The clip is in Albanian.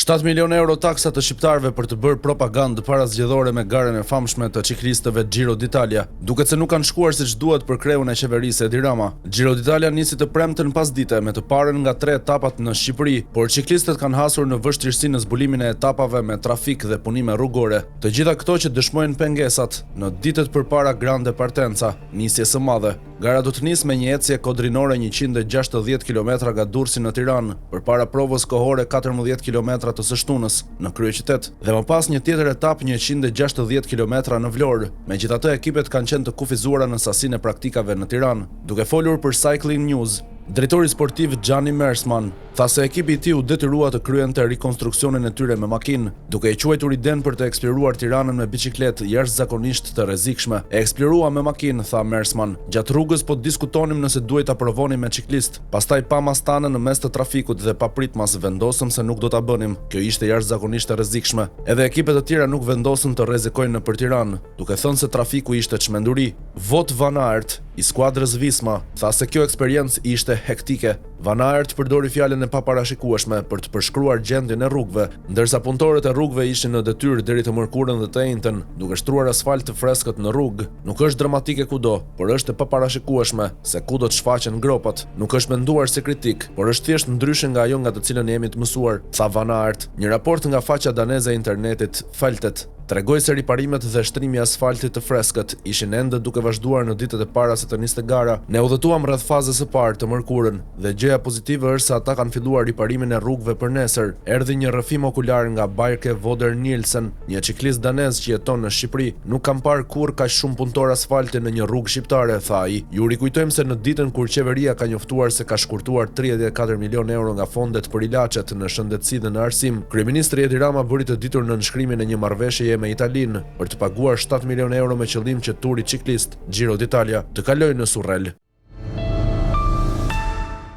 7 milion euro taksa të shqiptarëve për të bërë propagandë parazgjedhore me garën e famshme të ciklistëve Giro d'Italia. Duket se nuk kanë shkuar siç duhet për kreun e qeverisë Edi Rama. Giro d'Italia nisi të premten pasdite me të parën nga 3 etapat në Shqipëri, por ciklistët kanë hasur në vështirësi në zbulimin e etapave me trafik dhe punime rrugore. Të gjitha këto që dëshmojnë pengesat në ditët përpara Grande Partenza, nisjes së madhe. Gara do të nisë me një ecje kodrinore 160 km nga Durrësi në Tiranë, përpara provës kohore 14 km të së shtunës në kryeqytet, dhe më pas një tjetër etapë 160 km në Vlorë. Megjithatë, ekipet kanë qenë të kufizuara në sasinë e praktikave në Tiranë. Duke folur për Cycling News, drejtori sportiv Gianni Mersman tha se ekipi i tij u detyrua të kryente rikonstruksionin e tyre me makinë, duke i quajtur iden për të eksploruar Tiranën me biçikletë jashtëzakonisht të rrezikshme. E eksplorua me makinë, tha Mersman. Gjatë rrugës po diskutonim nëse duhet ta provonim me ciklist. Pastaj pa mastane në mes të trafikut dhe pa pritmas vendosëm se nuk do ta bënim. Kjo ishte jashtëzakonisht e rrezikshme. Edhe ekipet e tjera nuk vendosën të rrezikojnë nëpër Tiranë, duke thënë se trafiku ishte çmenduri. Wout van Aert, i skuadrës Visma, tha se kjo eksperiencë ishte hektike. Van Aert përdori fjalën e paparashikueshme për të përshkruar gjendjen e rrugëve, ndërsa punëtorët e rrugëve ishin në detyrë deri të mërkurën dhe të enjtën, duke shtruar asfalt të freskët në rrugë. Nuk është dramatike kudo, por është e paparashikueshme se ku do të shfaqen gropat. Nuk është menduar si kritik, por është thjesht ndryshe nga ajo nga të cilën jemi të mësuar, tha Van Aert. Një raport nga faqja daneze e internetit Feltet tregoi se riparimet dhe shtrimi i asfaltit të freskët ishin ende duke vazhduar në ditët e para se të niste gara. Ne udhëtuam rreth fazës së parë të mërkurën dhe gjëja pozitive është se ata kanë filluar riparimin e rrugëve për nesër. Erdhi një rrëfim okular nga Bjarke Voder Nielsen, një ciklist danez që jeton në Shqipëri. Nuk kam parë kurrë kaq shumë punëtor asfalti në një rrugë shqiptare, tha ai. Ju rikujtojmë se në ditën kur qeveria ka njoftuar se ka shkurtuar 34 milion euro nga fondet për ilaçet në shëndetësi dhe në arsim, kryeministri Edi Rama bëri të ditur në nënshkrimin e një marrëveshjeje me Italinë për të paguar 7 milion euro me qëllim që turi ciklist Giro d'Italia të kalojë në Surrel.